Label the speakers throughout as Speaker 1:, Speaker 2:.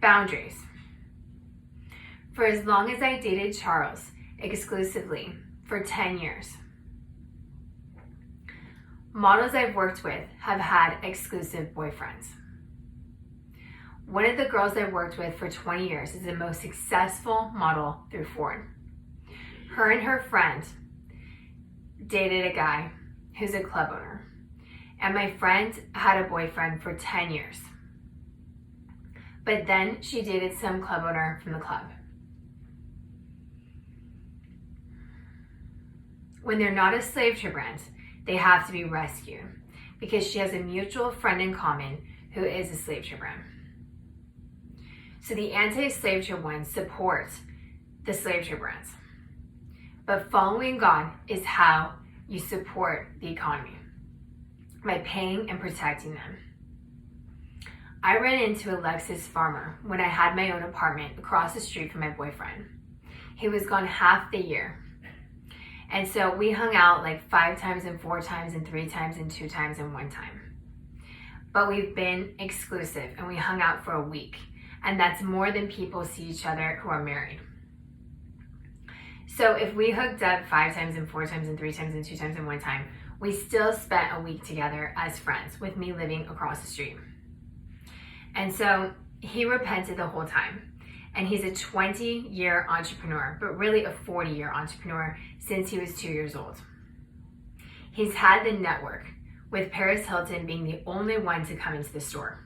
Speaker 1: Boundaries. For as long as I dated Charles exclusively, for 10 years, models I've worked with have had exclusive boyfriends. One of the girls I've worked with for 20 years is the most successful model through Ford. Her and her friend dated a guy who's a club owner. And my friend had a boyfriend for 10 years. But then she dated some club owner from the club. When they're not a slave trade brand, they have to be rescued because she has a mutual friend in common who is a slave trade brand. So the anti-slave trade ones support the slave trade brands. But following God is how you support the economy, by paying and protecting them. I ran into Alexis Farmer when I had my own apartment across the street from my boyfriend. He was gone half the year. And so we hung out like 5 times and 4 times and 3 times and 2 times and 1 time. But we've been exclusive and we hung out for a week. And that's more than people see each other who are married. So if we hooked up 5 times and 4 times and 3 times and 2 times and 1 time, we still spent a week together as friends with me living across the street. And so he repented the whole time. And he's a 20-year entrepreneur, but really a 40-year entrepreneur since he was 2 years old. He's had the network, with Paris Hilton being the only one to come into the store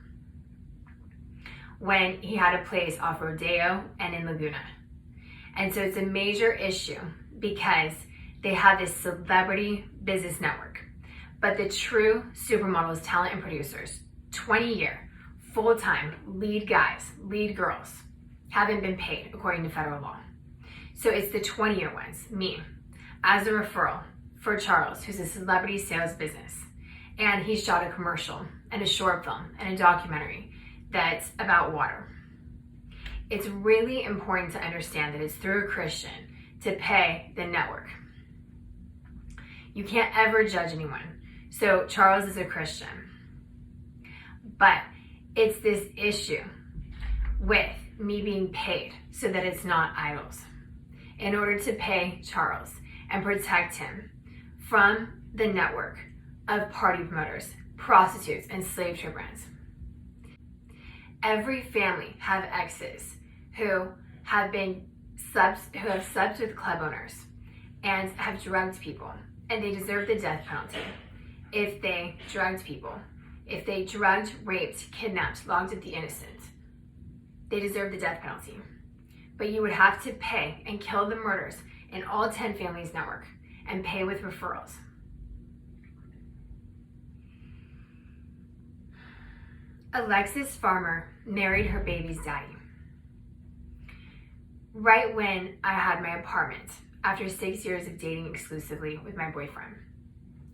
Speaker 1: when he had a place off Rodeo and in Laguna. And so it's a major issue because they have this celebrity business network. But the true supermodels, talent, and producers, 20-year, full-time, lead guys, lead girls, haven't been paid according to federal law. So it's the 20-year ones, me, as a referral for Charles, who's a celebrity sales business. And he shot a commercial and a short film and a documentary that's about water. It's really important to understand that it's through a Christian to pay the network. You can't ever judge anyone. So Charles is a Christian. But it's this issue with me being paid so that it's not idols, in order to pay Charles and protect him from the network of party promoters, prostitutes, and slave trade brands. Every family have exes who have slept with club owners and have drugged people, and they deserve the death penalty if they drugged people. If they drugged, raped, kidnapped, locked up the innocent, they deserve the death penalty. But you would have to pay and kill the murders in all 10 families network and pay with referrals. Alexis Farmer married her baby's daddy right when I had my apartment after 6 years of dating exclusively with my boyfriend,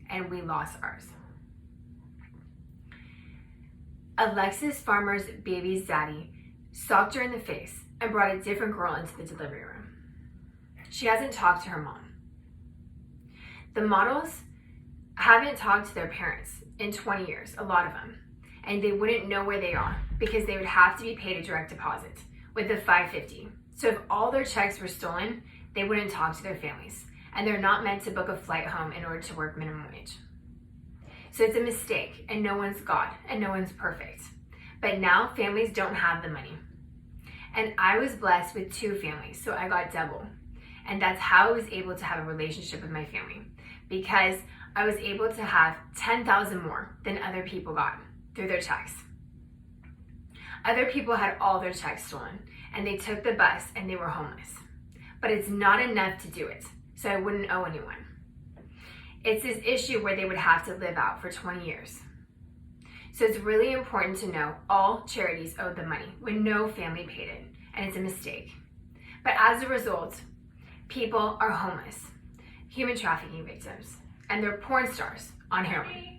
Speaker 1: and we lost ours. Alexis Farmer's baby's daddy socked her in the face and brought a different girl into the delivery room. She hasn't talked to her mom. The models haven't talked to their parents in 20 years, a lot of them, and they wouldn't know where they are because they would have to be paid a direct deposit with the $550. So if all their checks were stolen, they wouldn't talk to their families, and they're not meant to book a flight home in order to work minimum wage. So it's a mistake, and no one's God, and no one's perfect. But now families don't have the money. And I was blessed with 2 families, so I got double. And that's how I was able to have a relationship with my family, because I was able to have 10,000 more than other people got through their checks. Other people had all their checks stolen, and they took the bus and they were homeless. But it's not enough to do it, so I wouldn't owe anyone. It's this issue where they would have to live out for 20 years. So it's really important to know all charities owed the money when no family paid it, and it's a mistake. But as a result, people are homeless, human trafficking victims, and they're porn stars on heroin.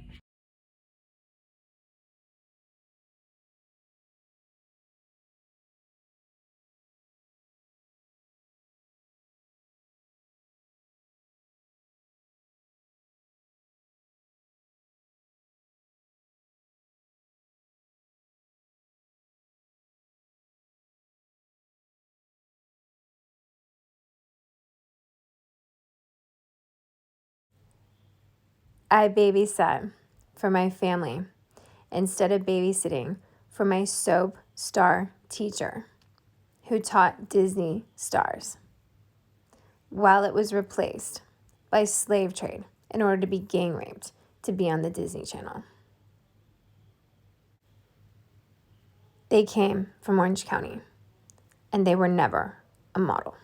Speaker 1: I babysat for my family instead of babysitting for my soap star teacher who taught Disney stars, while it was replaced by slave trade in order to be gang raped to be on the Disney Channel. They came from Orange County, and they were never a model.